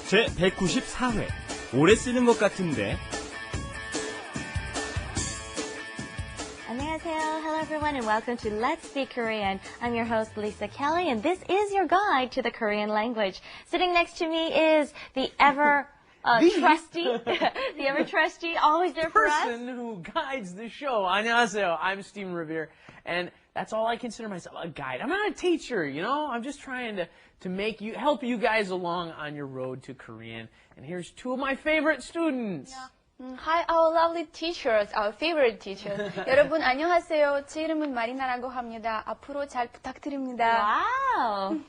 제 194회. 오래 쓰는 것 같은데. 안녕하세요. Hello everyone and welcome to Let's Speak Korean. I'm your host Lisa Kelly and this is your guide to the Korean language. Sitting next to me is the trusty, the ever trusty, always there for us. Person who guides the show. 안녕하세요. I'm Steven Revere, and that's all I consider myself, a guide. I'm not a teacher, you know. I'm just trying to help you guys along on your road to Korean. And here's two of my favorite students. Hi, our lovely teachers, our favorite teachers. 여러분 안녕하세요. 제 이름은 마리나라고 합니다. 앞으로 잘 부탁드립니다. Wow.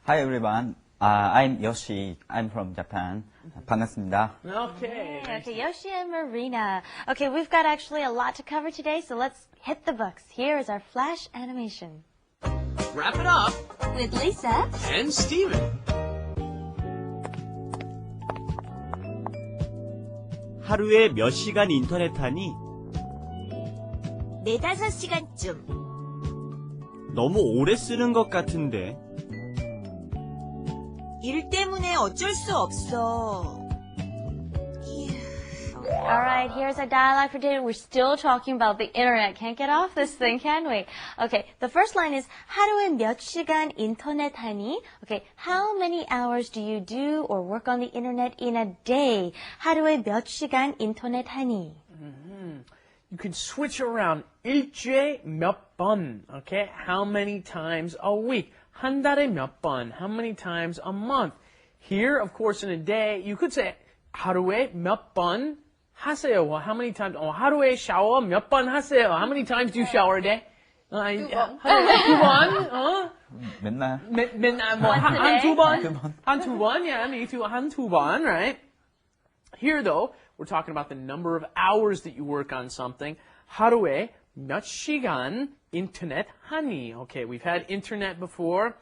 Hi everyone, I'm Yoshi. I'm from Japan. 반갑습니다. Okay. Okay, Yoshi and Marina. Okay, we've got actually a lot to cover today, so let's hit the books. Here is our flash animation. Wrap it up. With Lisa And Steven. 하루에 몇 시간 인터넷 하니? 4-5시간쯤. 너무 오래 쓰는 것 같은데. 일 때문에 어쩔 수 없어. Alright, here's our dialogue for today. We're still talking about the internet. Can't get off this thing, can we? Okay, the first line is 하루에 몇 시간 인터넷 하니? Okay, how many hours do you do or work on the internet in a day? 하루에 몇 시간 인터넷 하니? You can switch around. 일주일에 몇 번. Okay, how many times a week? 한 달에 몇 번. How many times a month? Here, of course, in a day, you could say 하루에 몇 번 하세요. Well, how many times? 하루에 샤워 몇 번 하세요. How many times do you shower a day? 두 번. 맨날. 맨날 한 두 번. Yeah, me too. 한 두 번, right? Here, though, we're talking about the number of hours that you work on something. 하루에 몇 시간 인터넷 하니? Okay, we've had internet before.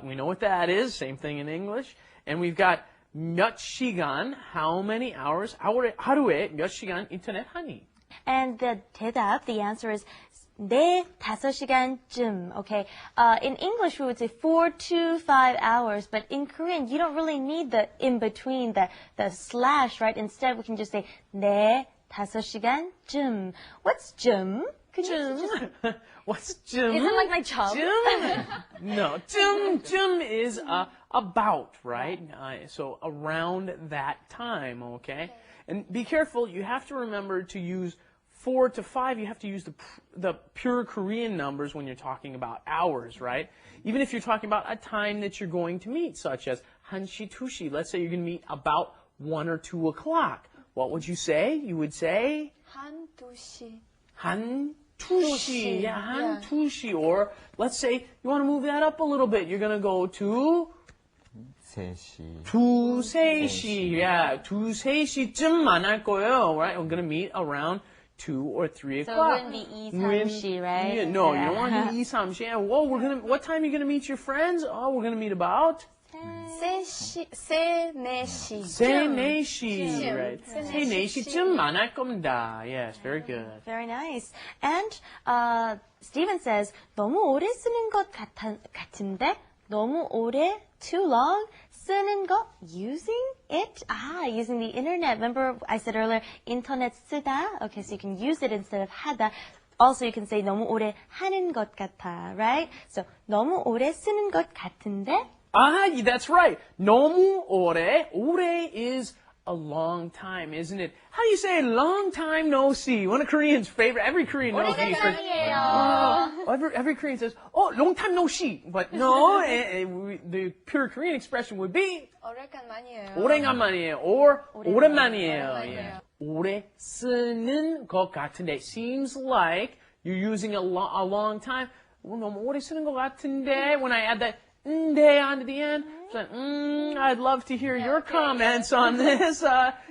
We know what that is. Same thing in English. And we've got 몇 시간, how many hours? 하루에 몇 시간 인터넷 하니? And the 대답, the answer is 4-5시간쯤. Okay, in English we would say 4 to 5 hours, but in Korean you don't really need the in between, the slash, right? Instead we can just say 4-5시간쯤. What's 쯤? What's 쯤? Isn't like my chum? 쯤? No, 쯤 is about, right? So around that time, okay? And be careful, you have to remember to use 4 to 5, you have to use the pure Korean numbers when you're talking about hours, right? Even if you're talking about a time that you're going to meet, such as 1시, 2시. Let's say you're going to meet about 1 or 2 o'clock. What would you say? You would say? 한, 2시. 한, 2시. Yeah, 한, 2시. Or let's say you want to move that up a little bit. You're going to go to? 3시. 2-3시. Yeah, 2-3시쯤 만날 거예요, right? We're going to meet around 2 or 3 o'clock. So it wouldn't be 2-3시, right? Yeah, no, you don't want to do 2-3시. Yeah, well, what time are you going to meet your friends? Oh, we're going to meet about? 3-4시. 3-4시, right? 3-4시쯤 만날 겁니다. Yes, very good. Very nice. And Steven says 너무 오래 쓰는 것 같은데 너무 오래, too long, 쓰는 것, using it, using the internet. Remember I said earlier, internet 쓰다. Okay, so you can use it instead of 하다. Also, you can say 너무 오래 하는 것 같아, right? So 너무 오래 쓰는 것 같은데. That's right. 너무 오래. 오래 is a long time, isn't it? How do you say long time no see? One of Korean's favorite. Every Korean knows these. Every Korean says, long time no see. But no, the pure Korean expression would be 오래간만이에요. 오래간만이에요. Or 오랜만이에요. Yeah. 오래 쓰는 것 같은데. Seems like you're using a long time. 너무 오래 쓰는 것 같은데. When I add that day onto the end. So, I'd love to hear your comments on this.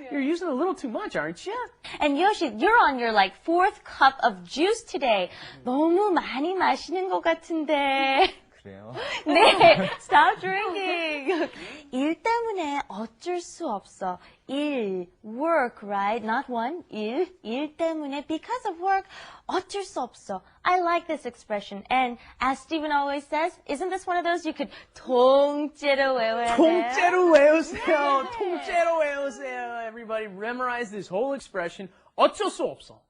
You're using a little too much, aren't you? And Yoshi, you're on your fourth cup of juice today. 너무 많이 마시는 것 같은데. 그래요? 네, stop drinking. 일 때문에 어쩔 수 없어. 일, work, right? Not one, 일 때문에, because of work, 어쩔 수 없어. I like this expression. And as Stephen always says, isn't this one of those you could 통째로 외워야 돼? 통째로 외우세요. 통째로 외우세요. Everybody memorize this whole expression. 어쩔 수 없어.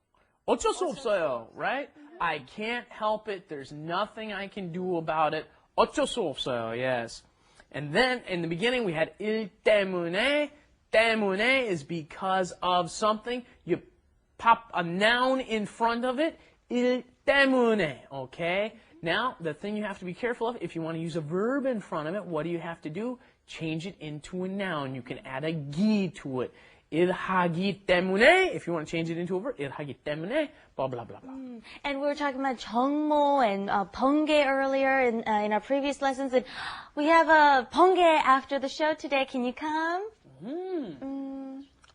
어쩔 수 없어요, right? I can't help it. There's nothing I can do about it. 어쩔 수 없어요, yes. And then in the beginning we had 일 때문에. 때문에 is because of something. You pop a noun in front of it. 일 때문에, okay? Now, the thing you have to be careful of, if you want to use a verb in front of it, what do you have to do? Change it into a noun. You can add a 기 to it. 일하기 때문에, if you want to change it into a verb, 일하기 때문에, blah, blah, blah, blah. And we were talking about 정모 and 번개 earlier in our previous lessons. And we have a 번개 after the show today. Can you come?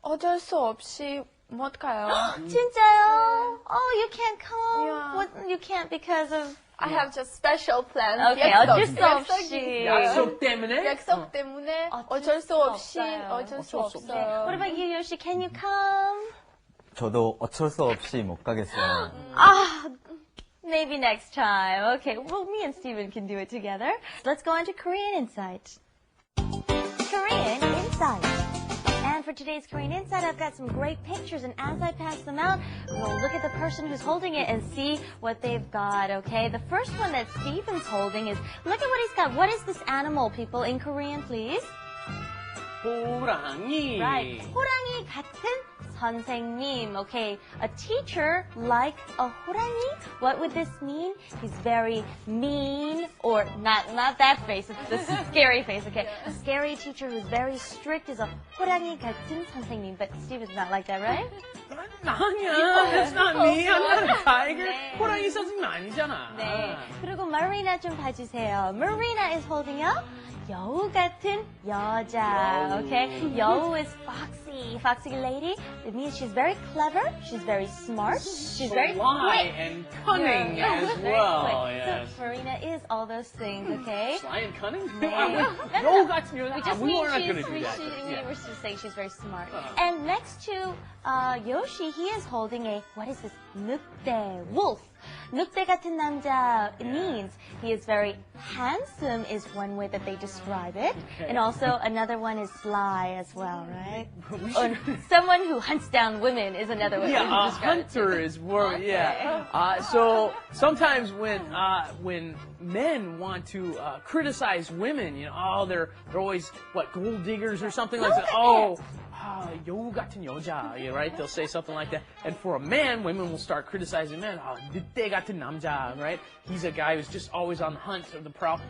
어쩔 수 없이 못 가요. 진짜요? Oh, you can't come? Yeah. What, you can't because of... I have just special plans. Okay, 어쩔 수 없이. 약속 때문에? 약속 때문에 어쩔 수 없이 없어요. 어쩔 수 어쩔 수 없어요. What about you, Yoshi? Can you come? 저도 어쩔 수 없이 못 가겠어요. Maybe next time. Okay, well, me and Steven can do it together. Let's go on to Korean Insight. Korean Insight. And for today's Korean Insight, I've got some great pictures, and as I pass them out, we'll look at the person who's holding it and see what they've got, okay? The first one that Steven's holding is, look at what he's got. What is this animal, people, in Korean, please? 호랑이. Right. 호랑이 같은 선생님. Okay. A teacher like a 호랑이. What would this mean? He's very mean, or not that face. It's the scary face. Okay. A scary teacher who's very strict is a 호랑이 같은 선생님. But Steven's not like that, right? 아니야. That's not me. I'm not a tiger. 네. 호랑이 선생님 아니잖아. 네. 그리고 Marina 좀 봐주세요. Marina is holding up 여우 같은 여자. Okay. 여우 is foxy. Foxy lady. It means she's very clever. She's very smart. She's very Sly quick. and cunning Yeah. as Very well. quick. Yes. So Marina is all those things, okay? Sly and cunning? 네. 여우 같은 여자. We just we mean were not going to do we that. Yeah. were just saying she's very smart. And next to Yoshi, he is holding a, what is this? 늑대, wolf. 늑대 같은 남자, it means he is very handsome is one way that they describe it. Okay. And also another one is sly as well, right? Or someone who hunts down women is another way Yeah, to a describe it. hunter is more. Yeah. So sometimes when men want to criticize women, you know, oh, they're always what, gold diggers or something like that. Oh, 여우 같은 여자, right? They'll say something like that. And for a man, women will start criticizing men. Oh, 늑대 같은 남자, right? He's a guy who's just always on the hunt or the prowl,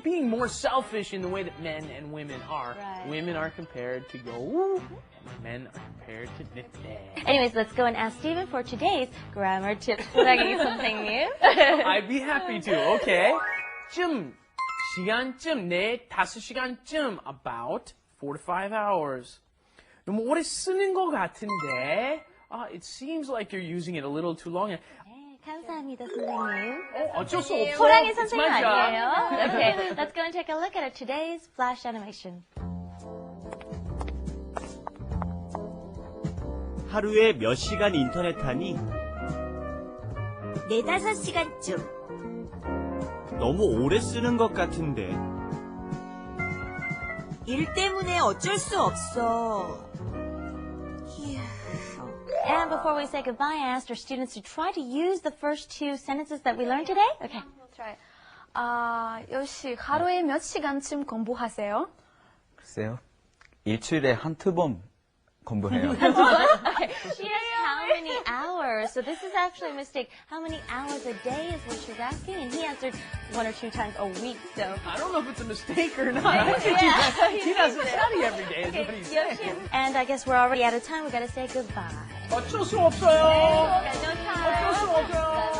being more selfish in the way that men and women are. Right. Women are compared to 여우, and men are compared to 늑대. Anyways, let's go and ask Steven for today's grammar tips. 호랑이 선생님. I'd be happy to. Okay. 시간쯤, 4-5시간쯤, about 4 to 5 hours. 너무 오래 쓰는 것 같은데. It seems like you're using it a little too long. 네, 감사합니다, 선생님. 어쩔 수 없어. 호랑이 It's 선생님 my job. 아니에요? Okay, let's go and take a look at today's flash animation. 하루에 몇 시간 인터넷 하니? 4-5시간쯤. 너무 오래 쓰는 것 같은데. 일 때문에 어쩔 수 없어. And before we say goodbye, I asked our students to try to use the first two sentences that we learned today. Okay. Try. 요시 하루에 몇 시간쯤 공부하세요? 글쎄요. 일주일에 한두 번 공부해요. Okay. She asked how many hours. So this is actually a mistake. How many hours a day is what she's asking, and he answered 1 or 2 times a week. So. I don't know if it's a mistake or not. I think he doesn't study every day is what he's saying. And I guess we're already out of time. We gotta say goodbye. 어쩔 수 없어요. No time. 어쩔 수 없어요.